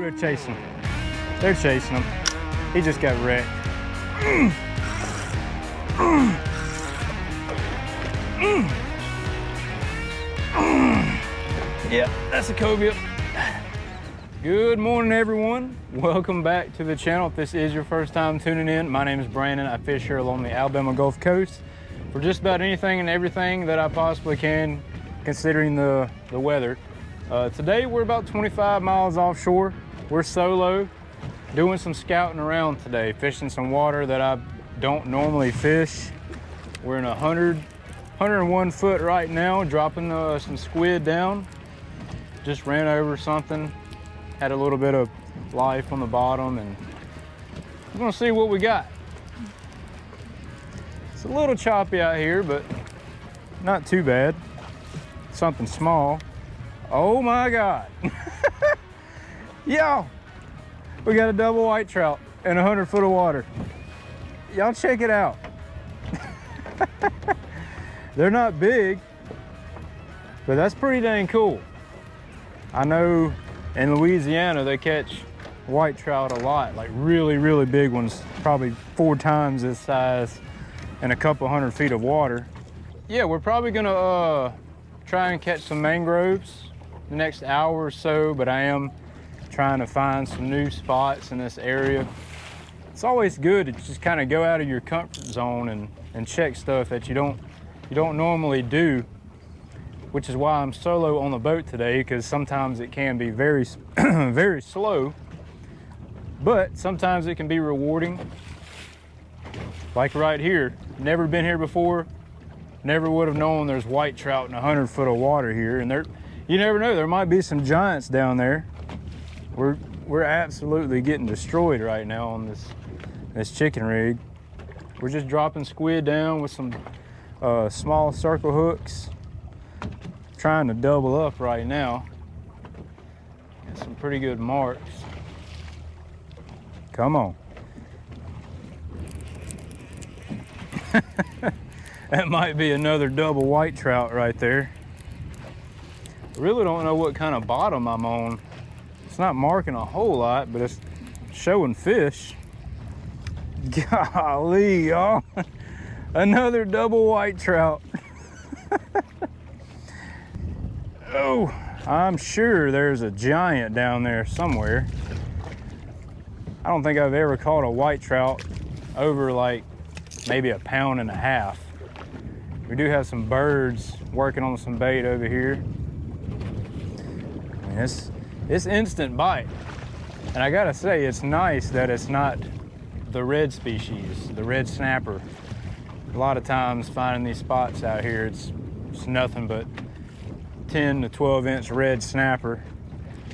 they're chasing him. They're chasing him. He just got wrecked. Yeah, that's a cobia. Good morning, everyone. Welcome back to the channel. If this is your first time tuning in, my name is Brandon. I fish here along the Alabama Gulf Coast for just about anything and everything that I possibly can, considering the weather. Today we're about 25 miles offshore. We're solo, doing some scouting around today, fishing some water that I don't normally fish. We're in 101 foot right now, dropping some squid down. Just ran over something, had a little bit of life on the bottom, and we're gonna see what we got. It's a little choppy out here, but not too bad. Something small. Oh my God. Yo, we got a double white trout in 100 foot of water. Y'all check it out. They're not big, but that's pretty dang cool. I know in Louisiana they catch white trout a lot, like really, really big ones, probably 4 times this size in a couple 100 feet of water. Yeah, we're probably gonna try and catch some mangroves the next hour or so, but I am trying to find some new spots in this area. It's always good to just kind of go out of your comfort zone and check stuff that you don't normally do, which is why I'm solo on the boat today, because sometimes it can be very very slow, but sometimes it can be rewarding. Like right here, never been here before, never would have known there's white trout in 100 foot of water here, and you never know, there might be some giants down there. We're absolutely getting destroyed right now on this chicken rig. We're just dropping squid down with some small circle hooks, trying to double up right now. Got some pretty good marks. Come on. That might be another double white trout right there. I really don't know what kind of bottom I'm on. It's not marking a whole lot, but it's showing fish. Golly, y'all. Another double white trout. Oh, I'm sure there's a giant down there somewhere. I don't think I've ever caught a white trout over like maybe 1.5 pounds. We do have some birds working on some bait over here. I mean, it's instant bite. And I gotta say, it's nice that it's not the red species, the red snapper. A lot of times finding these spots out here, it's nothing but 10 to 12 inch red snapper,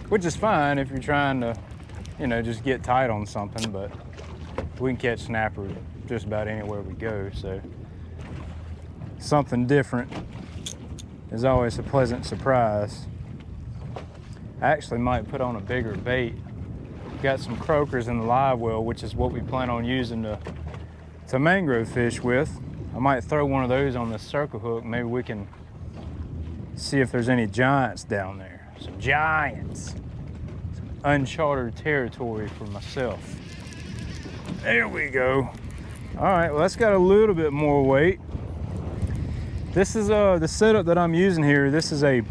which is fine if you're trying to, just get tight on something, but we can catch snapper just about anywhere we go, so something different is always a pleasant surprise. I actually might put on a bigger bait. Got some croakers in the live well, which is what we plan on using to mangrove fish with. I might throw one of those on this circle hook. Maybe we can see if there's any giants down there. Some giants. Some uncharted territory for myself. There we go. All right, well, that's got a little bit more weight. This is the setup that I'm using here. This is a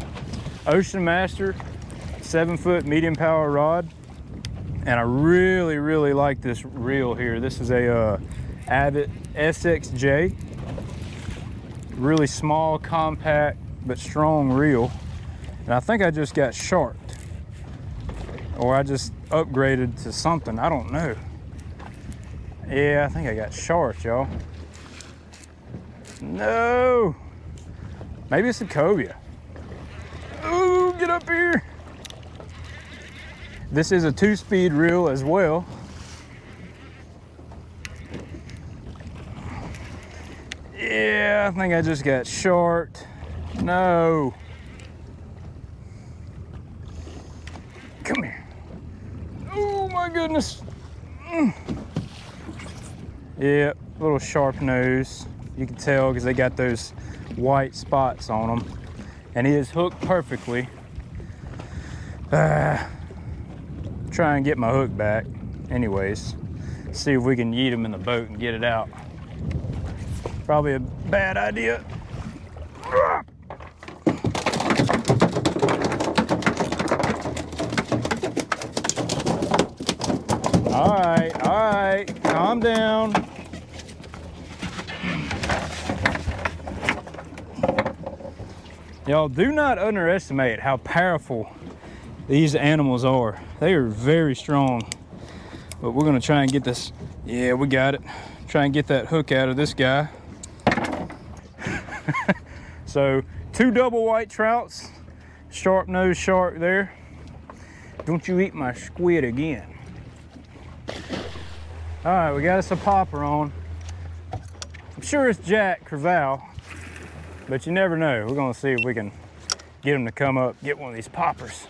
Ocean Master 7-foot medium power rod. And I really, really like this reel here. This is a Abbott SXJ. Really small, compact, but strong reel. And I think I just got sharked. Or I just upgraded to something, I don't know. Yeah, I think I got sharked, y'all. No! Maybe it's a cobia. Ooh, get up here! This is a 2-speed reel as well. Yeah, I think I just got sharked. No. Come here. Oh my goodness. Yeah, little sharp nose. You can tell because they got those white spots on them. And he is hooked perfectly. try and get my hook back anyways. See if we can yeet them in the boat and get it out. Probably a bad idea. All right, calm down. Y'all, do not underestimate how powerful these animals are. They are very strong. But we're gonna try and get this. Yeah, we got it. Try and get that hook out of this guy. So 2 double white trouts, sharp nosed shark there. Don't you eat my squid again. All right, we got us a popper on. I'm sure it's Jack Crevalle, but you never know. We're gonna see if we can get him to come up, get one of these poppers.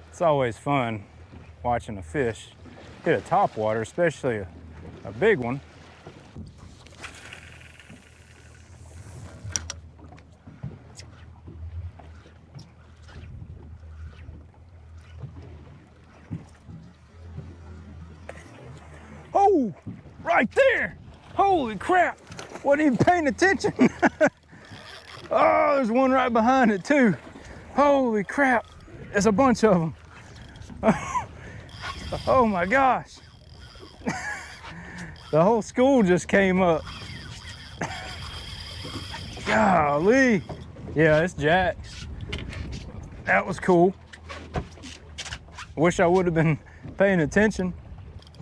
It's always fun watching a fish hit a topwater, especially a big one. Oh, right there. Holy crap. Wasn't even paying attention. Oh, there's one right behind it too. Holy crap. There's a bunch of them. Oh my gosh. The whole school just came up. Golly. Yeah, it's Jack. That was cool. Wish I would have been paying attention.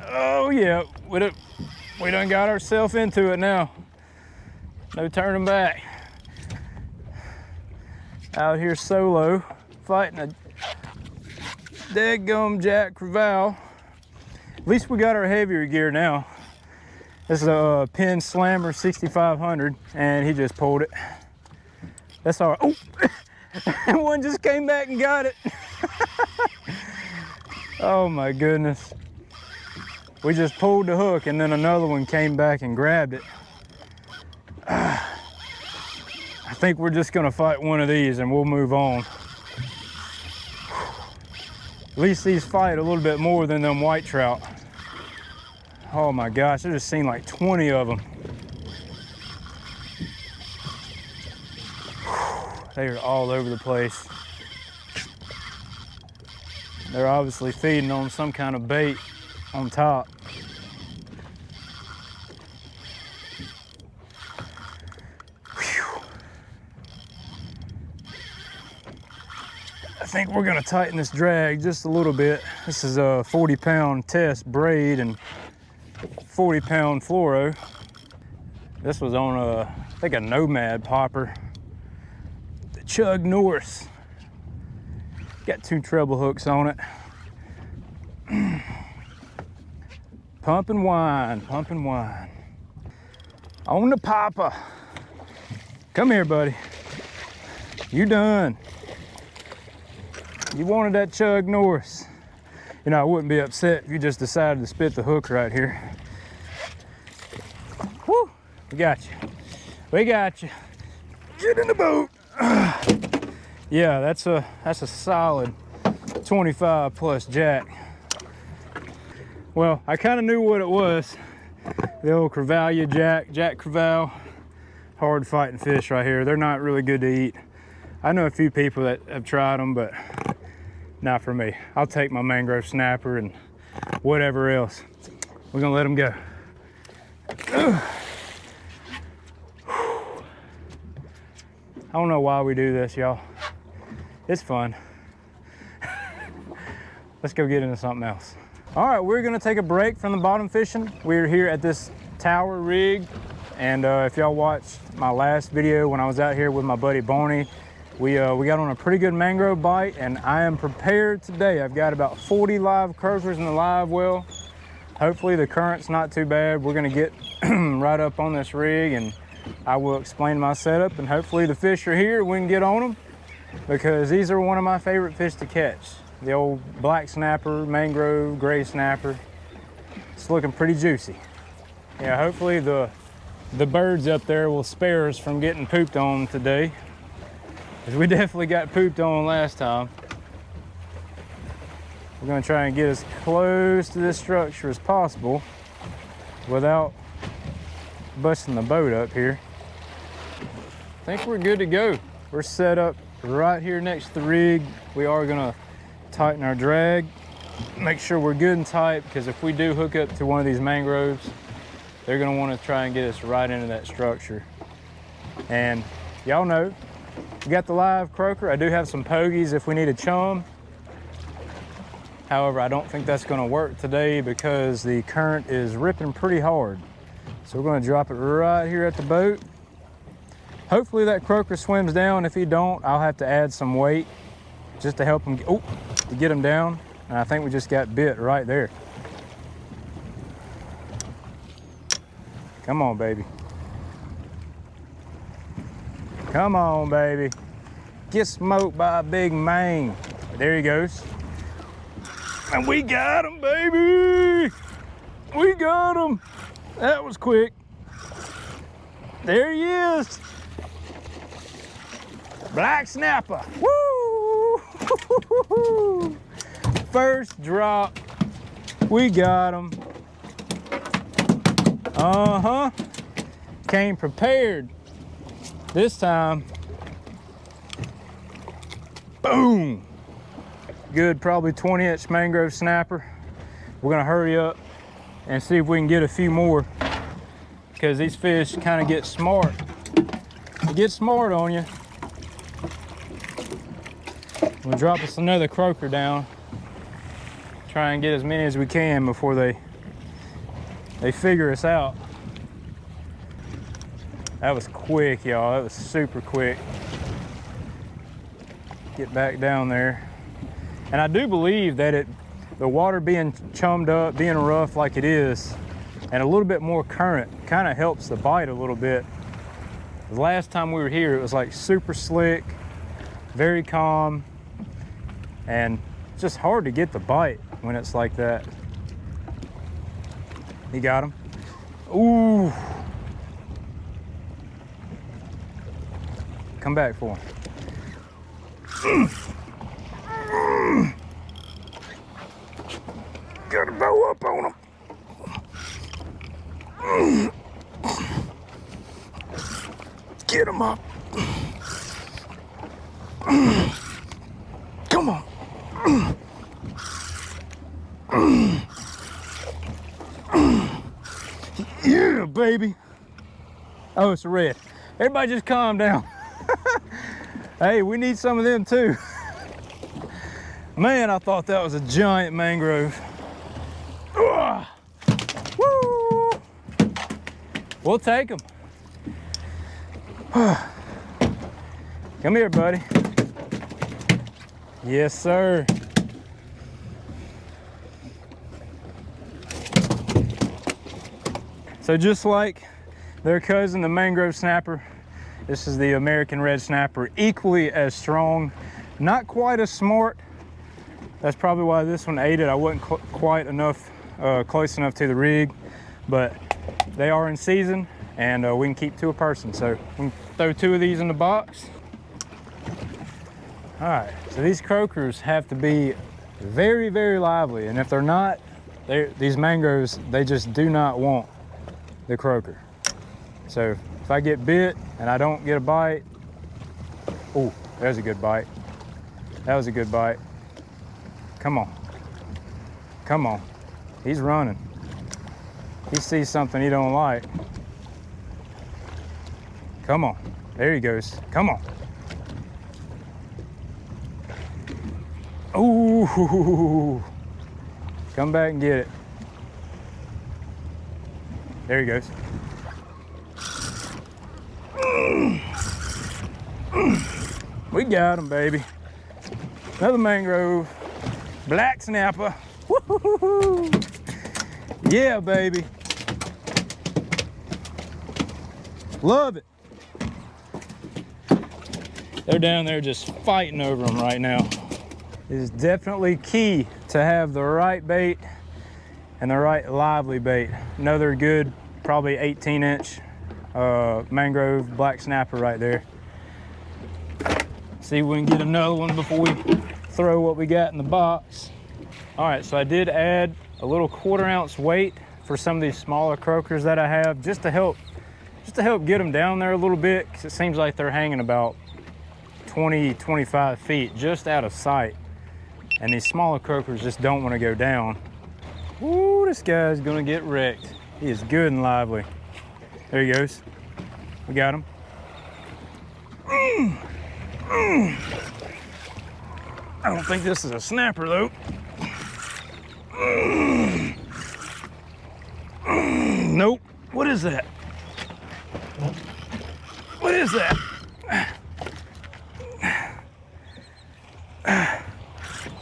Oh yeah, we done got ourselves into it now. No turning back. Out here solo, fighting a deadgum Jack Crevalle. At least we got our heavier gear now. This is a Penn Slammer 6500, and he just pulled it. That's all right. Oh, one just came back and got it. Oh my goodness. We just pulled the hook and then another one came back and grabbed it. I think we're just gonna fight one of these and we'll move on. At least these fight a little bit more than them white trout. Oh my gosh, I just seen like 20 of them. They are all over the place. They're obviously feeding on some kind of bait on top. Whew. I think we're gonna tighten this drag just a little bit. This is a 40-pound test braid and 40-pound fluoro. This was on I think a Nomad popper. The Chug North. Got 2 treble hooks on it. Pumping wine, pumping wine. On the popper. Come here, buddy. You done. You wanted that Chug North. You know, I wouldn't be upset if you just decided to spit the hook right here. Woo, we got you. We got you. Get in the boat. Yeah, that's a solid 25 plus Jack. Well, I kind of knew what it was. The old Crevalle Jack Crevalle. Hard fighting fish right here. They're not really good to eat. I know a few people that have tried them, but not for me. I'll take my mangrove snapper and whatever else. We're gonna let them go. I don't know why we do this, y'all. It's fun. Let's go get into something else. All right, we're gonna take a break from the bottom fishing. We're here at this tower rig. And if y'all watched my last video when I was out here with my buddy Bonnie, we got on a pretty good mangrove bite, and I am prepared today. I've got about 40 live croakers in the live well. Hopefully the current's not too bad. We're gonna get right up on this rig and I will explain my setup, and hopefully the fish are here, we can get on them, because these are one of my favorite fish to catch. The old black snapper, mangrove, gray snapper. It's looking pretty juicy. Yeah, hopefully the birds up there will spare us from getting pooped on today, because we definitely got pooped on last time. We're gonna try and get as close to this structure as possible without busting the boat up here. I think we're good to go. We're set up right here next to the rig. We are gonna tighten our drag, make sure we're good and tight, because if we do hook up to one of these mangroves, they're gonna wanna try and get us right into that structure. And y'all know, we got the live croaker. I do have some pogies if we need a chum. However, I don't think that's gonna work today because the current is ripping pretty hard. So we're gonna drop it right here at the boat. Hopefully that croaker swims down. If he don't, I'll have to add some weight just to help him, to get him down. And I think we just got bit right there. Come on, baby. Come on, baby. Get smoked by a big mang. There he goes. And we got him, baby. We got him. That was quick. There he is. Black snapper. Woo! First drop. We got him. Uh-huh. Came prepared. This time. Boom. Good, probably 20-inch mangrove snapper. We're gonna hurry up and see if we can get a few more, because these fish kind of get smart. They get smart on you. We'll drop us another croaker down. Try and get as many as we can before they figure us out. That was quick, y'all. That was super quick. Get back down there. And I do believe that the water being chummed up, being rough like it is, and a little bit more current kind of helps the bite a little bit. The last time we were here, it was like super slick, very calm, and it's just hard to get the bite when it's like that. You got him? Ooh. Come back for him. Got a bow up on him. Get him up. Come on. Yeah, baby. Oh, it's a red. Everybody just calm down. Hey, we need some of them too. Man, I thought that was a giant mangrove. Ugh. Woo! We'll take them. Come here, buddy. Yes, sir. So just like their cousin, the mangrove snapper, this is the American red snapper, equally as strong, not quite as smart. That's probably why this one ate it. I wasn't quite enough, close enough to the rig, but they are in season, and we can keep two a person. So we can throw two of these in the box. All right, so these croakers have to be very, very lively, and if they're not, these mangroves, they just do not want the croaker. So if I get bit and I don't get a bite, oh, there's a good bite. That was a good bite. Come on. Come on. He's running. He sees something he don't like. Come on. There he goes. Come on. Ooh. Come back and get it. There he goes. We got him, baby. Another mangrove. Black snapper. Woo-hoo-hoo-hoo. Yeah, baby. Love it. They're down there just fighting over them right now. It is definitely key to have the right bait and the right lively bait. Another good, probably 18-inch mangrove black snapper right there. See if we can get another one before we throw what we got in the box. All right, so I did add a little 1/4 ounce weight for some of these smaller croakers that I have, just to help get them down there a little bit, because it seems like they're hanging about 20, 25 feet just out of sight. And these smaller croakers just don't want to go down. Ooh, this guy's gonna get wrecked. He is good and lively. There he goes. We got him. I don't think this is a snapper though. Nope. What is that? What is that?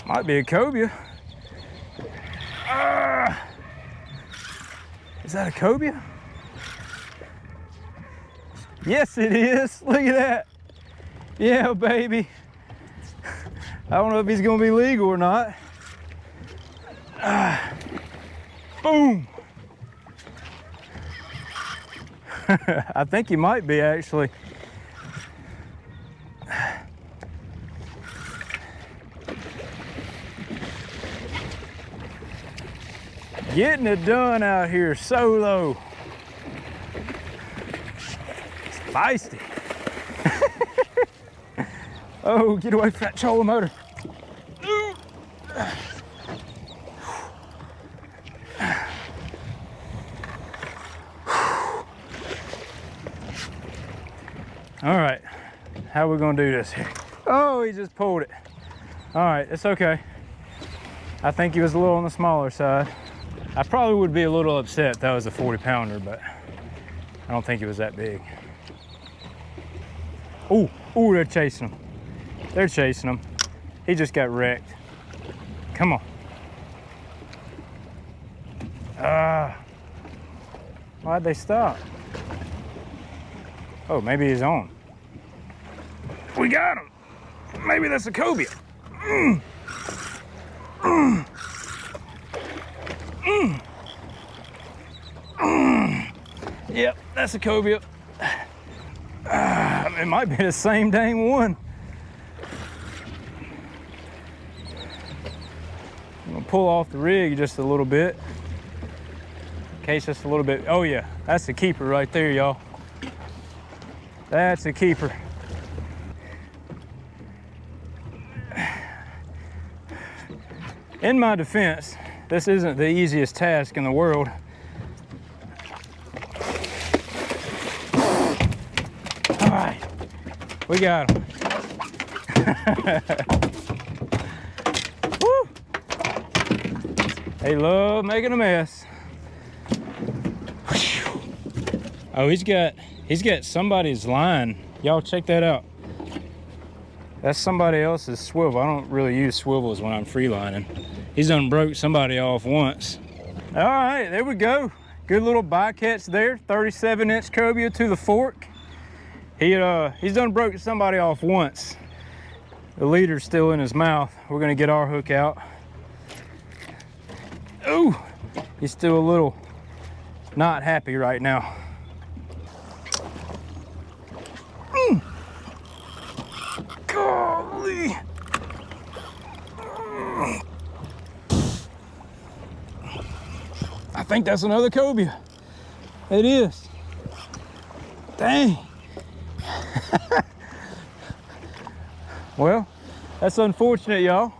Might be a cobia. Is that a cobia? Yes, it is. Look at that. Yeah, baby. I don't know if he's gonna be legal or not. Boom. I think he might be, actually. Getting it done out here solo. It's feisty. Oh, get away from that trolling motor. All right, how are we gonna do this here? Oh, he just pulled it. All right, it's okay. I think he was a little on the smaller side. I probably would be a little upset if that was a 40-pounder, but I don't think it was that big. Ooh, ooh, they're chasing him. They're chasing him. He just got wrecked. Come on. Why'd they stop? Oh, maybe he's on. We got him. Maybe that's a cobia. Yep, that's a cobia. It might be the same dang one. I'm gonna pull off the rig just a little bit. In case just a little bit. Oh yeah, that's a keeper right there, y'all. That's a keeper. In my defense, this isn't the easiest task in the world. All right, we got him. Woo! They love making a mess. Oh, he's got somebody's line. Y'all check that out. That's somebody else's swivel. I don't really use swivels when I'm freelining. He's done broke somebody off once. All right, there we go. Good little bycatch there, 37-inch cobia to the fork. He's done broke somebody off once. The leader's still in his mouth. We're gonna get our hook out. Ooh, he's still a little not happy right now. Golly. I think that's another cobia. It is. Dang. Well, that's unfortunate, y'all.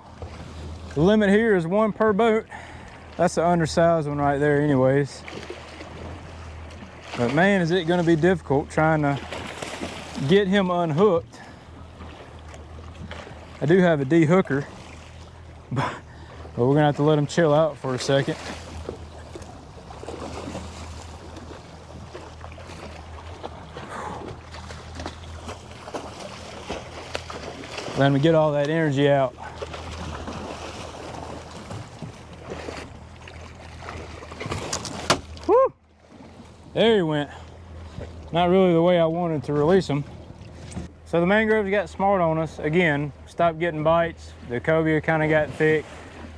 The limit here is 1 per boat. That's the undersized one right there anyways. But man, is it gonna be difficult trying to get him unhooked. I do have a de-hooker, but we're gonna have to let him chill out for a second. Let him get all that energy out. Woo! There he went. Not really the way I wanted to release him. So the mangroves got smart on us again. Stopped getting bites. The cobia kind of got thick,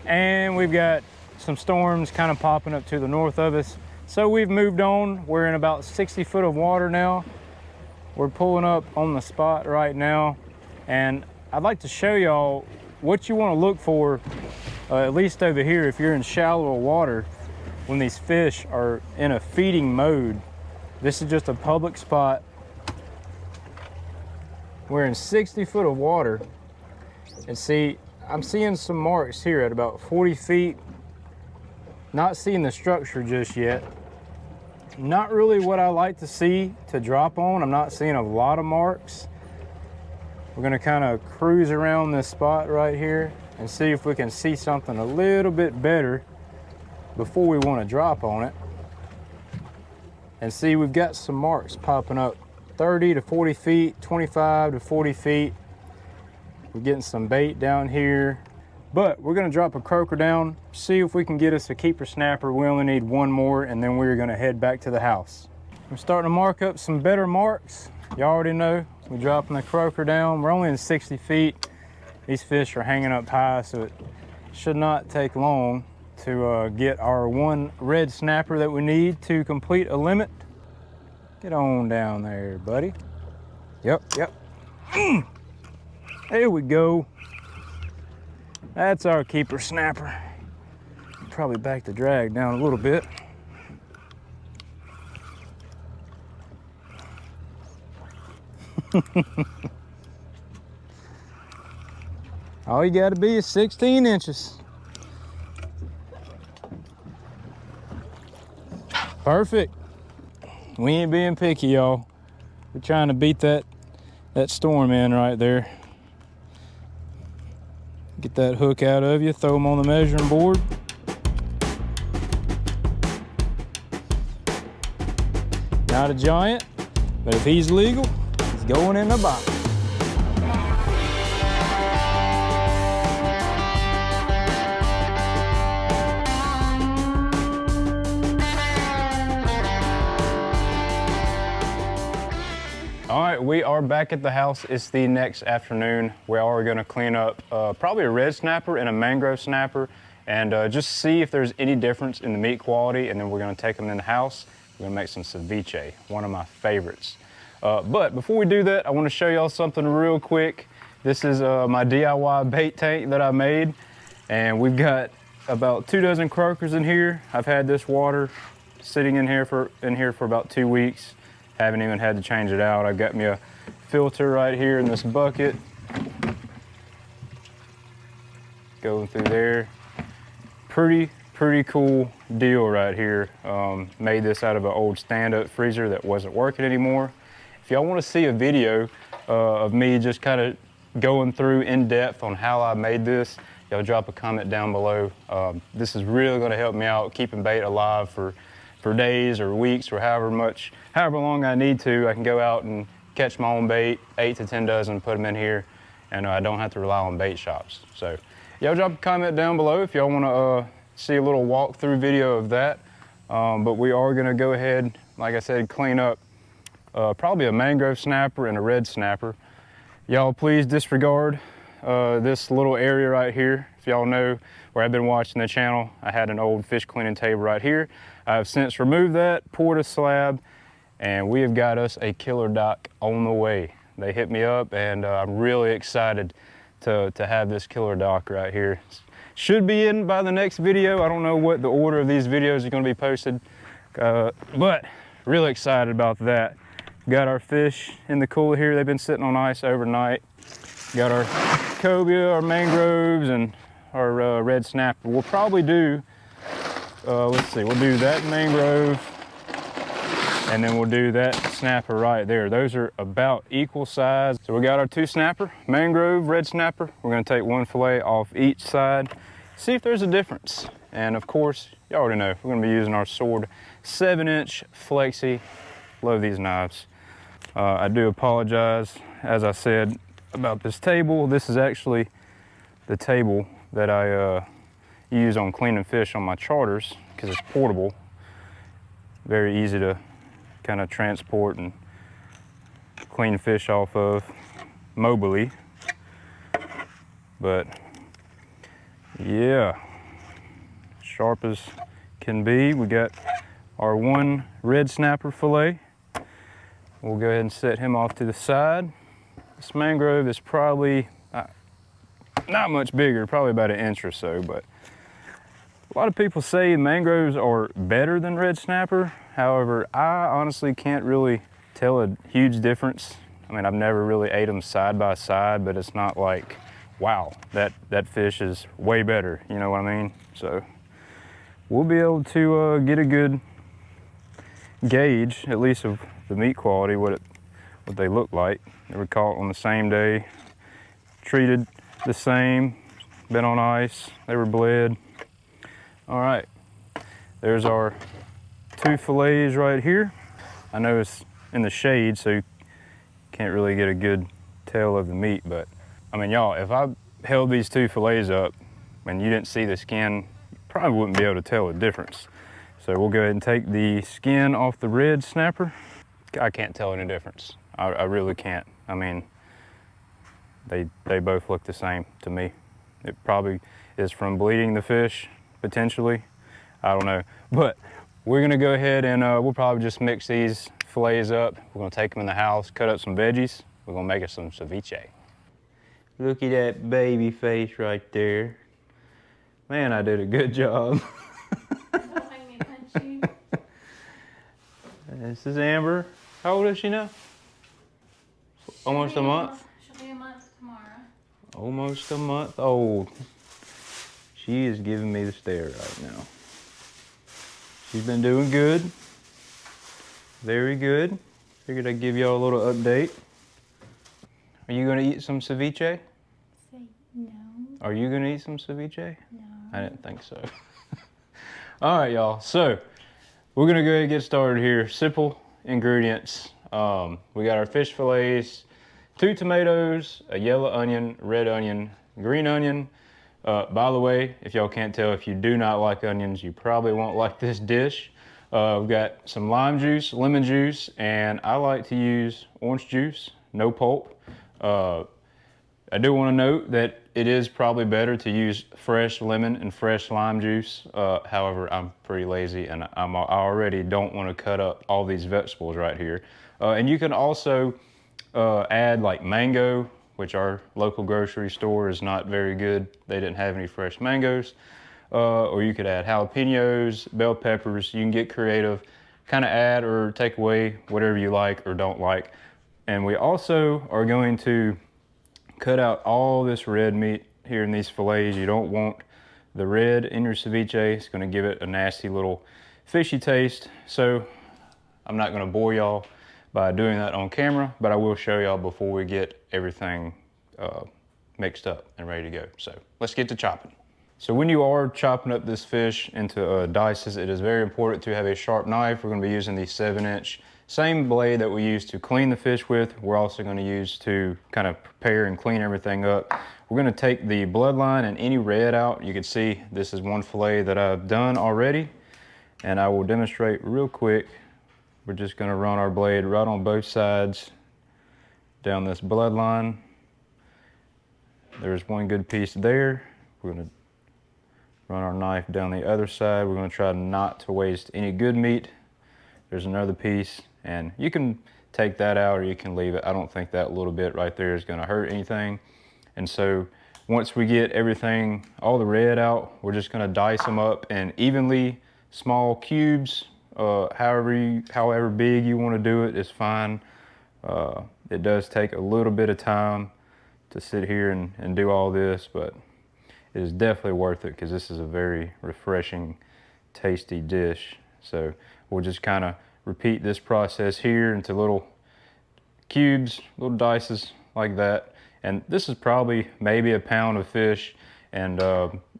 and we've got some storms kind of popping up to the north of us. So we've moved on. We're in about 60 foot of water now. We're pulling up on the spot right now, and I'd like to show y'all what you want to look for at least over here, if you're in shallower water, when these fish are in a feeding mode, this is just a public spot. We're in 60 foot of water, and see, I'm seeing some marks here at about 40 feet. Not seeing the structure just yet. Not really what I like to see to drop on. I'm not seeing a lot of marks. We're gonna kind of cruise around this spot right here and see if we can see something a little bit better before we want to drop on it. And see, we've got some marks popping up 30 to 40 feet, 25 to 40 feet. We're getting some bait down here, but we're gonna drop a croaker down, see if we can get us a keeper snapper. We only need one more, and then we're gonna head back to the house. I'm starting to mark up some better marks. You already know, we're dropping the croaker down. We're only in 60 feet. These fish are hanging up high, so it should not take long to get our one red snapper that we need to complete a limit. Get on down there, buddy. Yep. There we go. That's our keeper snapper. Probably back the drag down a little bit. All you gotta be is 16 inches. Perfect. We ain't being picky, y'all. We're trying to beat that storm in right there. Get that hook out of you, throw them on the measuring board. Not a giant, but if he's legal, he's going in the box. All right, we are back at the house. It's the next afternoon. We are gonna clean up probably a red snapper and a mangrove snapper, and just see if there's any difference in the meat quality, and then we're gonna take them in the house. We're gonna make some ceviche, one of my favorites. But before we do that, I wanna show y'all something real quick. This is my DIY bait tank that I made, and we've got about 24 croakers in here. I've had this water sitting in here for about 2 weeks. Haven't even had to change it out. I've got me a filter right here in this bucket. Going through there. Pretty cool deal right here. Made this out of an old stand-up freezer that wasn't working anymore. If y'all want to see a video of me just kind of going through in depth on how I made this, y'all drop a comment down below. This is really going to help me out keeping bait alive for days or weeks or however long I need to. I can go out and catch my own bait, 8 to 10 dozen, put them in here, and I don't have to rely on bait shops. So y'all drop a comment down below if y'all want to see a little walkthrough video of that. But we are going to go ahead, like I said, clean up probably a mangrove snapper and a red snapper. Y'all please disregard this little area right here. If y'all know where I've been watching the channel, I had an old fish cleaning table right here. I've since removed that, poured a slab, and we have got us a killer dock on the way. They hit me up, and I'm really excited to have this killer dock right here. Should be in by the next video. I don't know what the order of these videos are going to be posted, but really excited about that. Got our fish in the cooler here. They've been sitting on ice overnight. Got our cobia, our mangroves, and our red snapper. We'll probably do, let's see, we'll do that mangrove, and then we'll do that snapper right there. Those are about equal size. So we got our 2 snapper, mangrove, red snapper. We're gonna take 1 fillet off each side, see if there's a difference. And of course, you already know, we're gonna be using our Sword 7-inch flexi. Love these knives. I do apologize, as I said, about this table. This is actually the table that I use on cleaning fish on my charters, because it's portable. Very easy to kind of transport and clean fish off of mobily. But yeah, sharp as can be. We got our 1 red snapper fillet. We'll go ahead and set him off to the side. This mangrove is probably not much bigger, probably about 1 inch or so, but A lot of people say mangroves are better than red snapper. However, I honestly can't really tell a huge difference. I mean, I've never really ate them side by side, but it's not like, wow, that fish is way better, you know what I mean? So we'll be able to get a good gauge, at least of the meat quality, what they look like. They were caught on the same day, treated the same, been on ice, they were bled. All right, there's our 2 fillets right here. I know it's in the shade, so you can't really get a good tell of the meat, but I mean, y'all, if I held these 2 fillets up and you didn't see the skin, you probably wouldn't be able to tell the difference. So we'll go ahead and take the skin off the red snapper. I can't tell any difference. I really can't. I mean, they both look the same to me. It probably is from bleeding the fish, potentially. I don't know. But we're gonna go ahead and we'll probably just mix these fillets up. We're gonna take them in the house, cut up some veggies. We're gonna make us some ceviche. Look at that baby face right there. Man, I did a good job. Don't make me punch you. This is Amber. How old is she now? Almost a month? She'll be a month tomorrow. Almost a month old. She is giving me the stare right now. She's been doing good. Very good. Figured I'd give y'all a little update. Are you gonna eat some ceviche? Say no. Are you gonna eat some ceviche? No. I didn't think so. All right, y'all. So we're gonna go ahead and get started here. Simple ingredients. We got our fish fillets, 2 tomatoes, a yellow onion, red onion, green onion. By the way, if y'all can't tell, if you do not like onions, you probably won't like this dish. We've got some lime juice, lemon juice, and I like to use orange juice, no pulp. I do want to note that it is probably better to use fresh lemon and fresh lime juice. However, I'm pretty lazy and I already don't want to cut up all these vegetables right here. And you can also add like mango, which our local grocery store is not very good. They didn't have any fresh mangoes. Or you could add jalapenos, bell peppers. You can get creative, kind of add or take away whatever you like or don't like. And we also are going to cut out all this red meat here in these fillets. You don't want the red in your ceviche. It's gonna give it a nasty little fishy taste. So I'm not gonna bore y'all by doing that on camera, but I will show y'all before we get everything mixed up and ready to go. So let's get to chopping. So when you are chopping up this fish into dices, it is very important to have a sharp knife. We're gonna be using the 7-inch, same blade that we use to clean the fish with. We're also gonna use to kind of prepare and clean everything up. We're gonna take the bloodline and any red out. You can see this is one fillet that I've done already, and I will demonstrate real quick. We're just gonna run our blade right on both sides down this bloodline. There's one good piece there. We're gonna run our knife down the other side. We're gonna try not to waste any good meat. There's another piece, and you can take that out or you can leave it. I don't think that little bit right there is gonna hurt anything. And so once we get everything, all the red out, we're just gonna dice them up in evenly small cubes. However big you wanna do it is fine. It does take a little bit of time to sit here and do all this, but it is definitely worth it because this is a very refreshing, tasty dish. So we'll just kind of repeat this process here into little cubes, little dices like that. And this is probably maybe a pound of fish, and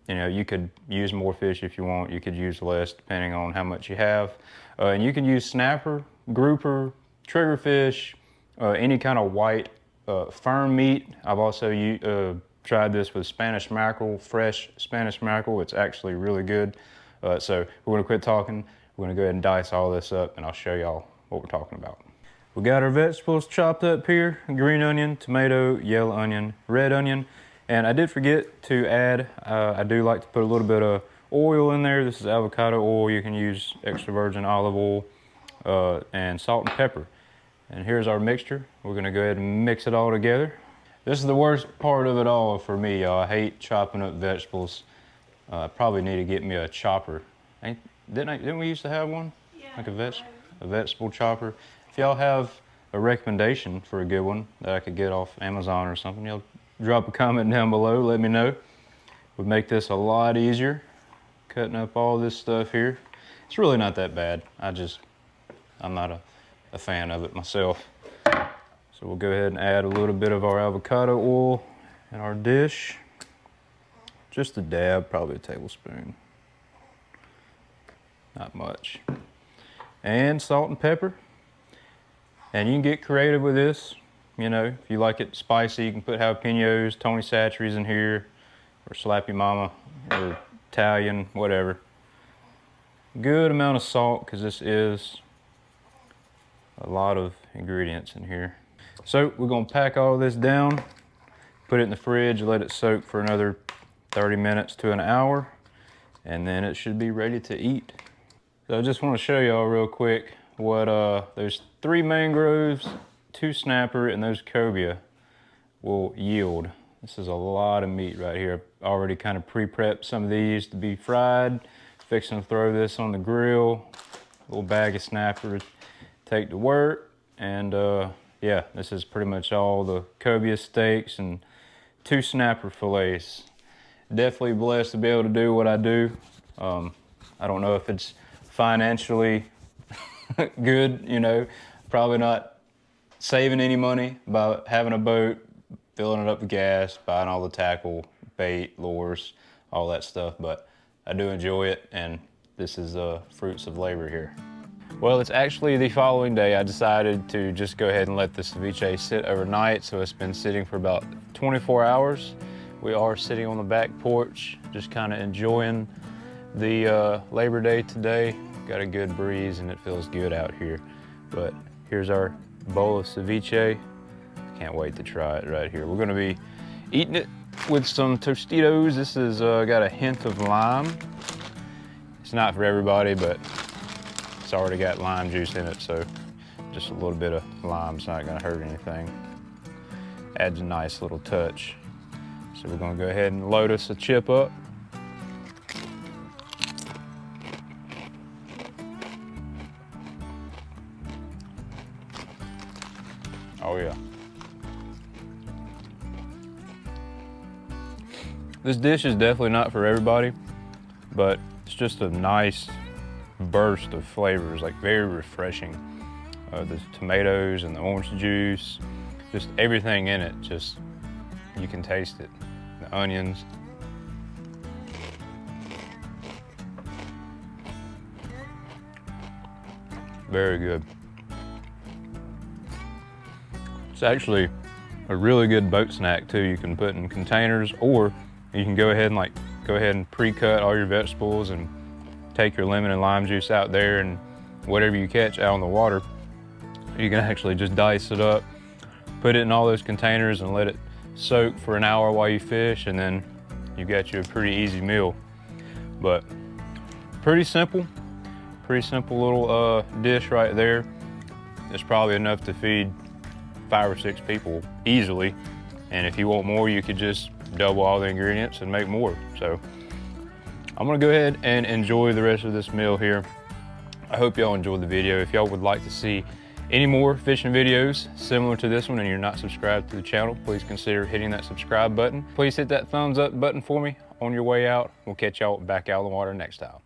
you know, you could use more fish if you want. You could use less depending on how much you have. And you can use snapper, grouper, triggerfish, any kind of white firm meat. I've also tried this with Spanish mackerel, fresh Spanish mackerel. It's actually really good. So we're gonna quit talking. We're gonna go ahead and dice all this up and I'll show y'all what we're talking about. We got our vegetables chopped up here: green onion, tomato, yellow onion, red onion. And I did forget to add, I do like to put a little bit of oil in there. This is avocado oil. You can use extra virgin olive oil and salt and pepper. And here's our mixture. We're gonna go ahead and mix it all together. This is the worst part of it all for me, y'all. I hate chopping up vegetables. I probably need to get me a chopper. Didn't we used to have one? Yeah. Like a vegetable chopper. If y'all have a recommendation for a good one that I could get off Amazon or something, y'all drop a comment down below, let me know. Would make this a lot easier, cutting up all this stuff here. It's really not that bad. I'm not a fan of it myself. So we'll go ahead and add a little bit of our avocado oil in our dish. Just a dab, probably a tablespoon. Not much. And salt and pepper. And you can get creative with this. You know, if you like it spicy, you can put jalapenos, Tony Chachere's in here, or Slappy Mama, or Italian, whatever. Good amount of salt, because this is a lot of ingredients in here. So we're gonna pack all this down, put it in the fridge, let it soak for another 30 minutes to an hour, and then it should be ready to eat. So I just want to show y'all real quick what those 3 mangroves, 2 snapper, and those cobia will yield. This is a lot of meat right here. I've already kind of pre-prepped some of these to be fried. Fixing to throw this on the grill. A little bag of snappers, take to work, and yeah, this is pretty much all the cobia steaks and 2 snapper fillets. Definitely blessed to be able to do what I do. I don't know if it's financially good, you know, probably not saving any money by having a boat, filling it up with gas, buying all the tackle, bait, lures, all that stuff, but I do enjoy it, and this is fruits of labor here. Well, it's actually the following day. I decided to just go ahead and let the ceviche sit overnight, so it's been sitting for about 24 hours. We are sitting on the back porch, just kind of enjoying the Labor Day today. Got a good breeze and it feels good out here. But here's our bowl of ceviche. Can't wait to try it right here. We're gonna be eating it with some Tostitos. This has got a hint of lime. It's not for everybody, but it's already got lime juice in it, so just a little bit of lime's not gonna hurt anything. Adds a nice little touch. So we're gonna go ahead and load us a chip up. Oh yeah. This dish is definitely not for everybody, but it's just a nice burst of flavors, like very refreshing. The tomatoes and the orange juice, just everything in it, just, you can taste it. The onions. Very good. It's actually a really good boat snack too. You can put in containers, or you can go ahead and pre-cut all your vegetables and take your lemon and lime juice out there, and whatever you catch out on the water, you can actually just dice it up, put it in all those containers and let it soak for an hour while you fish, and then you got you a pretty easy meal. But pretty simple little dish right there. It's probably enough to feed 5 or 6 people easily, and if you want more, you could just double all the ingredients and make more. So I'm gonna go ahead and enjoy the rest of this meal here. I hope y'all enjoyed the video. If y'all would like to see any more fishing videos similar to this one and you're not subscribed to the channel, please consider hitting that subscribe button. Please hit that thumbs up button for me on your way out. We'll catch y'all back out on the water next time.